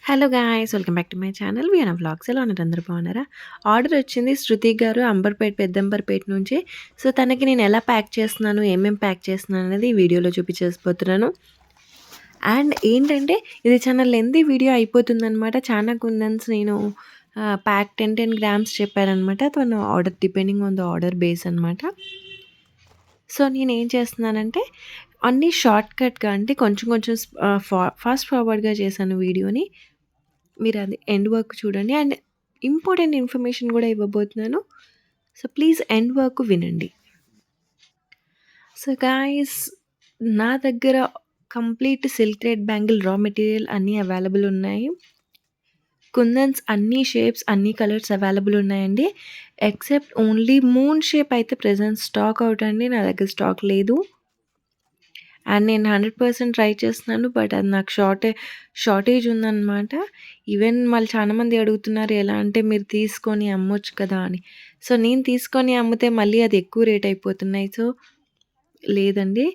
Hello guys! Welcome back to my channel Veena vlogs. ఎలా ఉన్నారు అందరూ బాగున్నారా? ఆర్డర్ వచ్చింది శృతి గారు అంబర్పేట్ పెద్దంబర్పేట నుంచి. సో, తనకి నేను ఎలా ప్యాక్ చేస్తున్నాను, ఏమేం ప్యాక్ చేస్తున్నాను అనేది ఈ వీడియోలో చూపించేసిపోతున్నాను. అండ్ ఏంటంటే ఇది చాలా లెంతీ వీడియో అయిపోతుందనమాట. చాలా కుందన్స్ నేను ప్యాక్ 10 గ్రామ్స్ చెప్పారనమాట. తను order depending on the order base అనమాట. సో, నేనేం చేస్తున్నానంటే అన్నీ షార్ట్‌కట్‌గా అంటే కొంచెం కొంచెం ఫాస్ట్ ఫార్వర్డ్‌గా చేశాను వీడియోని. మీరది ఎండ్ వరకు చూడండి. అండ్ ఇంపార్టెంట్ ఇన్ఫర్మేషన్ గూడా ఇవ్వబోతున్నాను. సో, ప్లీజ్ ఎండ్ వరకు వినండి. సో, గాయ్స్, నా దగ్గర complete silk thread bangle raw material అన్నీ అవైలబుల్ ఉన్నాయి. కుందన్స్ అన్ని షేప్స్, అన్ని కలర్స్ అవైలబుల్ ఉన్నాయండి. ఎక్సెప్ట్ ఓన్లీ మూన్ షేప్ అయితే ప్రెజెంట్ స్టాక్ ఔట్ అండి. నా దగ్గర స్టాక్ లేదు. అండ్ నేను 100% ట్రై చేస్తున్నాను. బట్ అది నాకు షార్టేజ్ ఉందనమాట. ఈవెన్ వాళ్ళు చాలామంది అడుగుతున్నారు, ఎలా అంటే మీరు తీసుకొని అమ్మొచ్చు కదా అని. సో, నేను తీసుకొని అమ్మితే మళ్ళీ అది ఎక్కువ రేట్ అయిపోతున్నాయి. సో, లేదండి.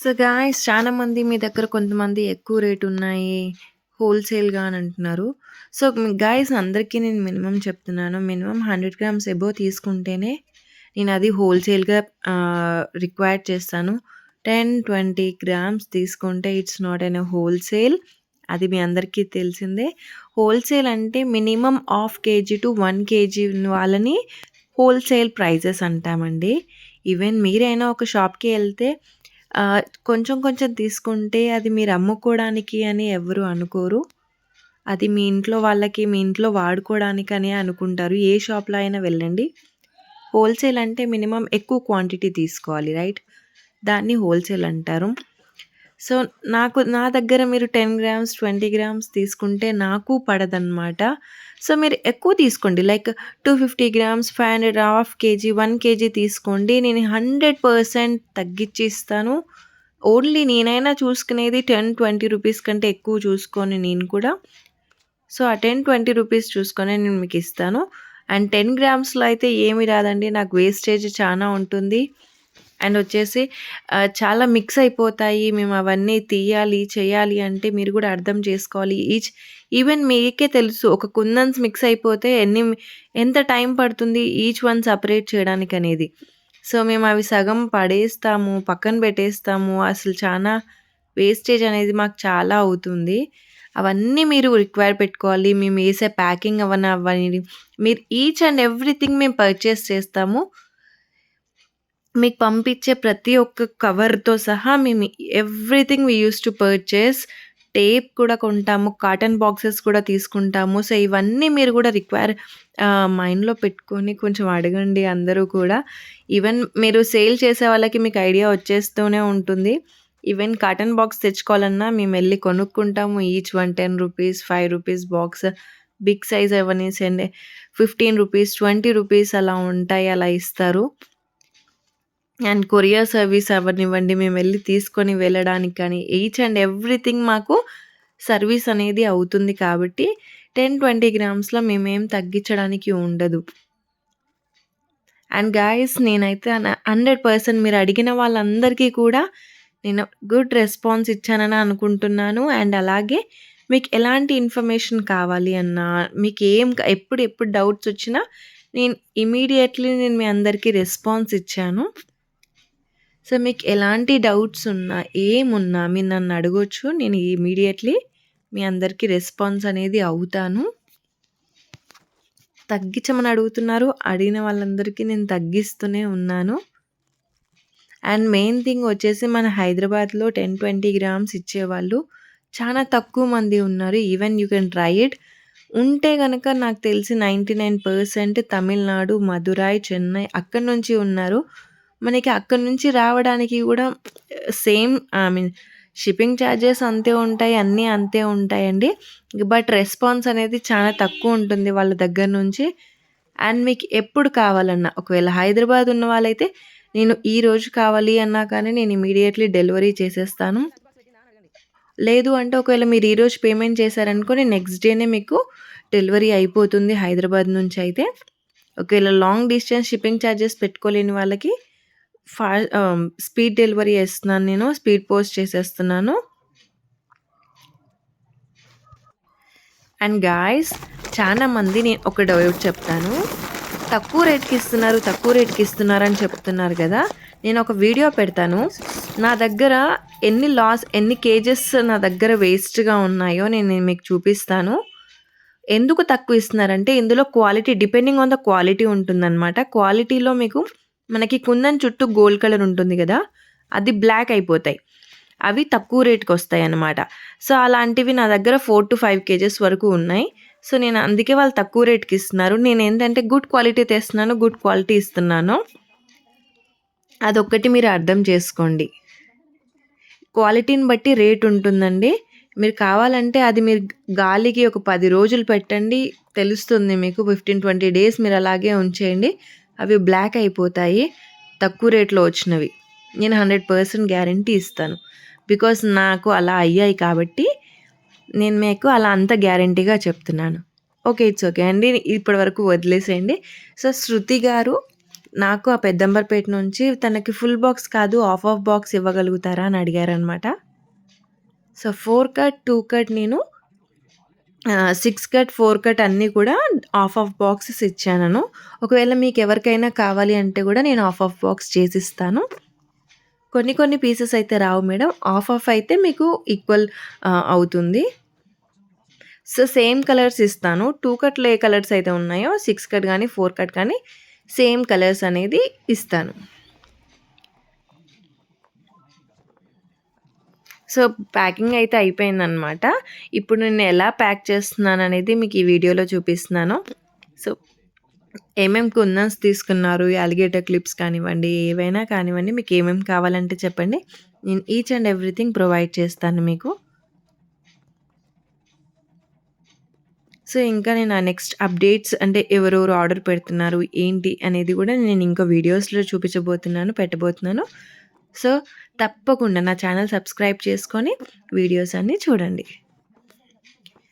సో, గాయ్స్, చాలామంది మీ దగ్గర కొంతమంది ఎక్కువ రేట్ ఉన్నాయి హోల్‌సేల్‌గా అని అంటున్నారు. సో, గాయ్స్, అందరికీ నేను మినిమమ్ చెప్తున్నాను. మినిమమ్ 100 గ్రామ్స్ అబోవ్ తీసుకుంటేనే నేనది హోల్‌సేల్‌గా రిక్వైర్ చేస్తాను. 10, 20 గ్రామ్స్ తీసుకుంటే ఇట్స్ నాట్ ఎన్ హోల్‌సేల్. అది మీ అందరికీ తెలిసిందే. హోల్‌సేల్ అంటే minimum half KG to 1 KG వాళ్ళని హోల్‌సేల్ ప్రైజెస్ అంటామండి. ఈవెన్ మీరైనా ఒక షాప్‌కి ఎళ్తే కొంచెం కొంచెం తీసుకుంటే అది మీరు అమ్ముకోవడానికి అని ఎవ్వరు అనుకోరు. అది మీ ఇంట్లో వాళ్ళకి, మీ ఇంట్లో వాడుకోవడానికనే అనుకుంటారు. ఏ షాప్‌లో అయినా వెళ్ళండి. హోల్‌సేల్ అంటే మినిమమ్ ఎక్కువ క్వాంటిటీ తీసుకోవాలి, రైట్? దాన్ని హోల్‌సేల్ అంటారు. సో, నా దగ్గర మీరు 10 గ్రామ్స్, 20 గ్రామ్స్ తీసుకుంటే నాకు పడదనమాట. సో, మీరు ఎక్కువ తీసుకోండి. Like 250 grams, 500, half KG, 1 KG తీసుకోండి. నేను 100% తగ్గించి ఇస్తాను. ఓన్లీ నేనైనా చూసుకునేది 10, 20 రూపీస్ కంటే ఎక్కువ చూసుకోను నేను కూడా. సో, ఆ 10, 20 రూపీస్ చూసుకొనే నేను మీకిస్తాను. అండ్ 10 గ్రామ్స్‌లో అయితే ఏమి రాదండి. నాకు వేస్టేజ్ చానా ఉంటుంది. అండ్ వచ్చేసి చాలా మిక్స్ అయిపోతాయి. మేము అవన్నీ తీయాలి, చేయాలి అంటే మీరు కూడా అర్థం చేసుకోవాలి. ఈవెన్ మీకే తెలుసు ఒక కుందన్స్ మిక్స్ అయిపోతే ఎంత టైం పడుతుంది ఈచ్ వన్ సెపరేట్ చేయడానికనేది. సో, మేము అవి సగం పడేస్తాము, పక్కన పెట్టేస్తాము. అసలు చానా వేస్టేజ్ అనేది మాకు చాలా అవుతుంది. అవన్నీ మీరు రిక్వైర్ పెట్టుకోవాలి. మేమేసే ప్యాకింగ్ అవ్వనివ్వండి, మీరు ఈచ్ అండ్ ఎవ్రీథింగ్ మేము పర్చేస్ చేస్తాము. మీకు పంపించే ప్రతి ఒక్క కవర్‌తో సహా మేము everything we used to purchase. Tape కూడా కొంటాము. కాటన్ బాక్సెస్ కూడా తీసుకుంటాము. సో, ఇవన్నీ మీరు కూడా మైండ్‌లో పెట్టుకొని కొంచెం అడగండి అందరూ కూడా. ఈవెన్ మీరు సేల్ చేసే వాళ్ళకి మీకు ఐడియా వచ్చేస్తూనే ఉంటుంది. ఈవెన్ కాటన్ బాక్స్ తెచ్చుకోవాలన్నా మేమెళ్లి కొనుక్కుంటాము. Each one 10 rupees, 5 rupees box. Big size అవనేసండి 15 రూపీస్, 20 రూపీస్ అలా ఉంటాయి. అలా ఇస్తారు. అండ్ కొరియర్ సర్వీస్ అవ్వనివ్వండి, మేమెళ్లి తీసుకొని వెళ్ళడానికి కానీ, ఈచ్ అండ్ ఎవ్రీథింగ్ మాకు సర్వీస్ అనేది అవుతుంది కాబట్టి 10, 20 గ్రామ్స్‌లో మేమేం తగ్గించడానికి ఉండదు. అండ్ గాయ్స్, నేనైతే 100% మీరు అడిగిన వాళ్ళందరికీ కూడా నేను గుడ్ రెస్పాన్స్ ఇచ్చానని అనుకుంటున్నాను. అండ్ అలాగే మీకు ఎలాంటి ఇన్ఫర్మేషన్ కావాలి అన్నా, ఎప్పుడు డౌట్స్ వచ్చినా నేను ఇమ్మీడియేట్‌లీ మీ అందరికీ రెస్పాన్స్ ఇచ్చాను. సో, మీకు ఎలాంటి డౌట్స్ ఉన్నా, ఏమున్నా మీరు నన్ను అడగొచ్చు. నేను ఇమ్మీడియేట్‌లీ మీ అందరికీ రెస్పాన్స్ అనేది అవుతాను. తగ్గించమని అడుగుతున్నారు. అడిగిన వాళ్ళందరికీ నేను తగ్గిస్తూనే ఉన్నాను. అండ్ మెయిన్ థింగ్ వచ్చేసి మన హైదరాబాద్‌లో 10, 20 గ్రామ్స్ ఇచ్చేవాళ్ళు చాలా తక్కువ మంది ఉన్నారు. Even you can try it. ఉంటే గనక నాకు తెలిసి 99% తమిళనాడు, మదురై, చెన్నై అక్కడి నుంచి ఉన్నారు. మనకి అక్కడి నుంచి రావడానికి కూడా same I mean shipping charges అంతే ఉంటాయి. అన్నీ అంతే ఉంటాయండి. బట్ రెస్పాన్స్ అనేది చాలా తక్కువ ఉంటుంది వాళ్ళ దగ్గర నుంచి. అండ్ మీకు ఎప్పుడు కావాలన్నా, ఒకవేళ హైదరాబాద్ ఉన్న వాళ్ళైతే నేను ఈరోజు కావాలి అన్నా కానీ నేను ఇమ్మీడియేట్‌లీ డెలివరీ చేసేస్తాను. లేదు అంటే ఒకవేళ మీరు ఈరోజు పేమెంట్ చేశారనుకో నేను నెక్స్ట్ డేనే మీకు డెలివరీ అయిపోతుంది హైదరాబాద్ నుంచయితే. ఒకవేళ లాంగ్ డిస్టెన్స్ షిప్పింగ్ ఛార్జెస్ పెట్టుకోలేని వాళ్ళకి స్పీడ్ డెలివరీ చేస్తున్నాను నేను. స్పీడ్ పోస్ట్ చేసేస్తున్నాను. అండ్ గాయ్స్ చాలా మంది నేను ఒక డౌట్ చెప్తాను. తక్కువ రేట్‌కి ఇస్తున్నారు, తక్కువ రేట్‌కి ఇస్తున్నారు అని చెప్తున్నారు కదా! నేను ఒక వీడియో పెడతాను. నా దగ్గర ఎన్ని కేజెస్ నా దగ్గర వేస్ట్‌గా ఉన్నాయో నేను మీకు చూపిస్తాను. ఎందుకు తక్కువ ఇస్తున్నారంటే ఇందులో quality depending on the quality ఉంటుందనమాట. క్వాలిటీలో మీకు మనకి కుందన్ చుట్టూ గోల్డ్ కలర్ ఉంటుంది గదా! అది బ్లాక్ అయిపోతాయి. అవి తక్కువ రేట్‌కొస్తాయన్నమాట. సో, అలాంటివి నా దగ్గర 4-5 కేజెస్ వరకు ఉన్నాయి. సో, నేను అందుకే వాళ్ళు తక్కువ రేట్‌కి ఇస్తున్నారు. నేనేంటంటే గుడ్ క్వాలిటీ తెస్తున్నాను, గుడ్ క్వాలిటీ ఇస్తున్నాను. అదొక్కటి మీరు అర్థం చేసుకోండి. క్వాలిటీని బట్టి రేట్ ఉంటుందండి. మీరు కావాలంటే అది మీరు గాలికి ఒక 10 రోజులు పెట్టండి. తెలుస్తుంది మీకు. 15-20 డేస్ మీరు అలాగే ఉంచేయండి. అవి బ్లాక్ అయిపోతాయి. తక్కువ రేట్‌లో వచ్చినవి. నేను 100% గ్యారంటీ ఇస్తాను. బికాజ్ నాకు అలా అయ్యాయి కాబట్టి నేను మీకు అలా అంత గ్యారంటీగా చెప్తున్నాను. ఓకే. ఇట్స్ ఓకే అండి. ఇప్పటి వరకు వదిలేసేయండి. సో, శృతి గారు నాకు ఆ పెద్దంబర్‌పేట నుంచి తనకి ఫుల్ బాక్స్ కాదు హాఫ్ బాక్స్ ఇవ్వగలుగుతారా అని అడిగారనమాట. సో, 4 కట్, 2 కట్ నేను 6 కట్, 4 కట్ అన్నీ కూడా హాఫ్ బాక్సెస్ ఇచ్చాను. ఒకవేళ మీకు ఎవరికైనా కావాలి అంటే కూడా నేను హాఫ్ బాక్స్ చేసిస్తాను. కొన్ని పీసెస్ అయితే రావు మేడం. హాఫ్ అయితే మీకు ఈక్వల్ అవుతుంది. సో, సేమ్ కలర్స్ ఇస్తాను. 2 కట్‌లో ఏ కలర్స్ అయితే ఉన్నాయో 6 కట్ గానీ, 4 కట్ కానీ సేమ్ కలర్స్ అనేది ఇస్తాను. సో, ప్యాకింగ్ అయితే అయిపోయిందనమాట. ఇప్పుడు నేను ఎలా ప్యాక్ చేస్తున్నాననేది మీకు ఈ వీడియోలో చూపిస్తున్నాను. సో, ఏమేం కుందన్స్ తీసుకున్నారు, ఈ అలిగేటర్ క్లిప్స్ కానివ్వండి, ఏవైనా కానివ్వండి, మీకు ఏమేమి కావాలంటే చెప్పండి. నేను ఈచ్ అండ్ ఎవ్రీథింగ్ ప్రొవైడ్ చేస్తాను మీకు. సో, ఇంకా నేను నెక్స్ట్ అప్డేట్స్ అంటే ఎవరెవరు ఆర్డర్ పెడుతున్నారు, ఏంటి అనేది కూడా నేను ఇంకా వీడియోస్‌లో పెట్టబోతున్నాను. సో, తప్పకుండా నా ఛానల్ సబ్స్క్రైబ్ చేసుకొని వీడియోస్ అన్నీ చూడండి.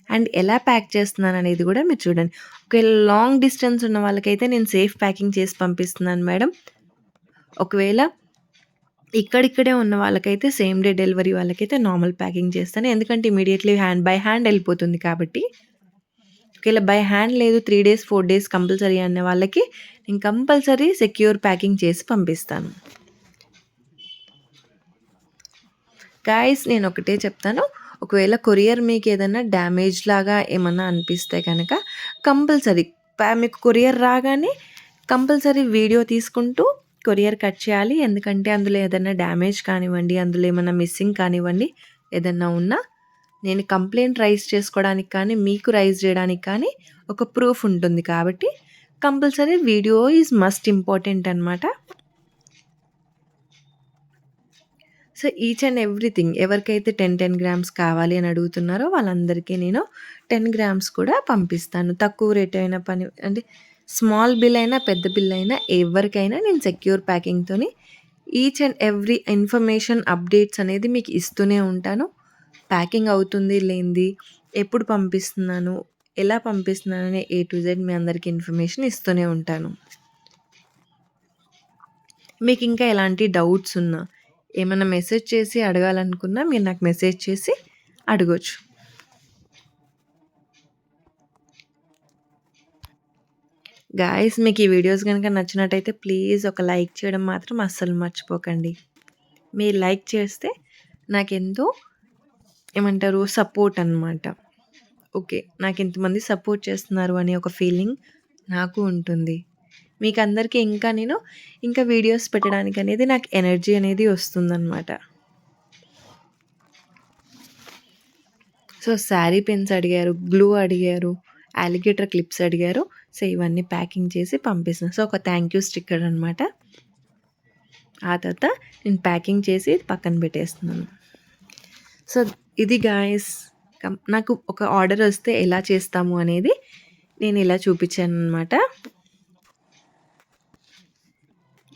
అండ్ ఎలా ప్యాక్ చేస్తున్నాననేది కూడా మీరు చూడండి. ఒకవేళ లాంగ్ డిస్టెన్స్ ఉన్న వాళ్ళకైతే నేను సేఫ్ ప్యాకింగ్ చేసి పంపిస్తున్నాను మేడం. ఒకవేళ ఇక్కడిక్కడే ఉన్న వాళ్ళకైతే సేమ్ డే డెలివరీ వాళ్ళకైతే నార్మల్ ప్యాకింగ్ చేస్తాను. ఎందుకంటే ఇమ్మీడియేట్‌లీ బై హ్యాండ్ వెళ్ళిపోతుంది కాబట్టి. ఒకవేళ బై హ్యాండ్ లేదు 3 డేస్, 4 డేస్ కంపల్సరీ అనే వాళ్ళకి నేను కంపల్సరీ సెక్యూర్ ప్యాకింగ్ చేసి పంపిస్తాను. గాయ్స్ నేను ఒకటే చెప్తాను. ఒకవేళ కొరియర్ మీకు ఏదైనా డ్యామేజ్ లాగా ఏమన్నా అనిపిస్తే కనుక కంపల్సరీ మీకు కొరియర్ రాగానే కంపల్సరీ వీడియో తీసుకుంటూ కొరియర్ కట్ చేయాలి. ఎందుకంటే అందులో ఏదైనా డ్యామేజ్ కానివ్వండి, అందులో ఏమన్నా మిస్సింగ్ కానివ్వండి, ఏదన్నా ఉన్నా నేను కంప్లెయింట్ రైజ్ చేసుకోవడానికి కానీ, మీకు రైజ్ చేయడానికి కానీ ఒక ప్రూఫ్ ఉంటుంది కాబట్టి compulsory video is must important అనమాట. సో, ఈచ్ అండ్ ఎవ్రీథింగ్ ఎవరికైతే 10 గ్రామ్స్ కావాలి అని అడుగుతున్నారో వాళ్ళందరికీ నేను 10 గ్రామ్స్ కూడా పంపిస్తాను. తక్కువ రేట్ అయిన పని అంటే స్మాల్ బిల్ అయినా, పెద్ద బిల్ అయినా ఎవరికైనా నేను సెక్యూర్ ప్యాకింగ్‌తోని each and every information, updates అనేది మీకు ఇస్తూనే ఉంటాను. ప్యాకింగ్ అవుతుంది లేనిది, ఎప్పుడు పంపిస్తున్నాను, ఎలా పంపిస్తున్నాననే ఏ టు జెడ్ మీ అందరికీ ఇన్ఫర్మేషన్ ఇస్తూనే ఉంటాను. మీకు ఇంకా ఎలాంటి డౌట్స్ ఉన్నా, ఏమన్నా మెసేజ్ చేసి అడగాలనుకున్నా మీరు నాకు మెసేజ్ చేసి అడగొచ్చు. గాయ్స్ మీకు ఈ వీడియోస్ కనుక నచ్చినట్టయితే ప్లీజ్ ఒక లైక్ చేయడం మాత్రం అస్సలు మర్చిపోకండి. మీరు లైక్ చేస్తే నాకెంతో ఏమంటారు సపోర్ట్ అనమాట. ఓకే. నాకు ఇంతమంది సపోర్ట్ చేస్తున్నారు అనే ఒక ఫీలింగ్ నాకు ఉంటుంది. మీకందరికీ ఇంకా వీడియోస్ పెట్టడానికి అనేది నాకు ఎనర్జీ అనేది వస్తుందనమాట. సో, శారీ పిన్స్ అడిగారు, గ్లూ అడిగారు, అలిగేటర్ క్లిప్స్ అడిగారు. సో, ఇవన్నీ ప్యాకింగ్ చేసి పంపిస్తున్నాను. సో, ఒక థ్యాంక్ యూ స్టిక్కర్ అనమాట. ఆ తర్వాత నేను ప్యాకింగ్ చేసి పక్కన పెట్టేస్తున్నాను. సో, ఇది గాయ్స్ నాకు ఒక ఆర్డర్ వస్తే ఎలా చేస్తాము అనేది నేను ఇలా చూపించాననమాట.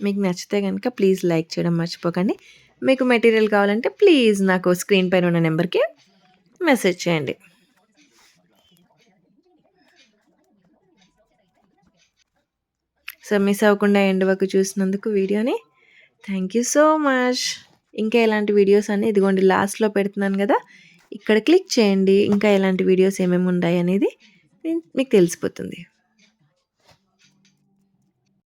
మీకు నచ్చితే కనుక ప్లీజ్ లైక్ చేయడం మర్చిపోకండి. మీకు మెటీరియల్ కావాలంటే ప్లీజ్ నాకు స్క్రీన్ పైన ఉన్న నెంబర్‌కి మెసేజ్ చేయండి. సో, మిస్ అవ్వకుండా ఎండ్ వరకు చూసినందుకు వీడియోని థ్యాంక్ యూ సో మచ్. ఇంకా ఎలాంటి వీడియోస్ అన్నీ ఇదిగోండి లాస్ట్‌లో పెడుతున్నాను కదా! ఇక్కడ క్లిక్ చేయండి. ఇంకా ఎలాంటి వీడియోస్ ఏమేమి ఉన్నాయనేది మీకు తెలిసిపోతుంది.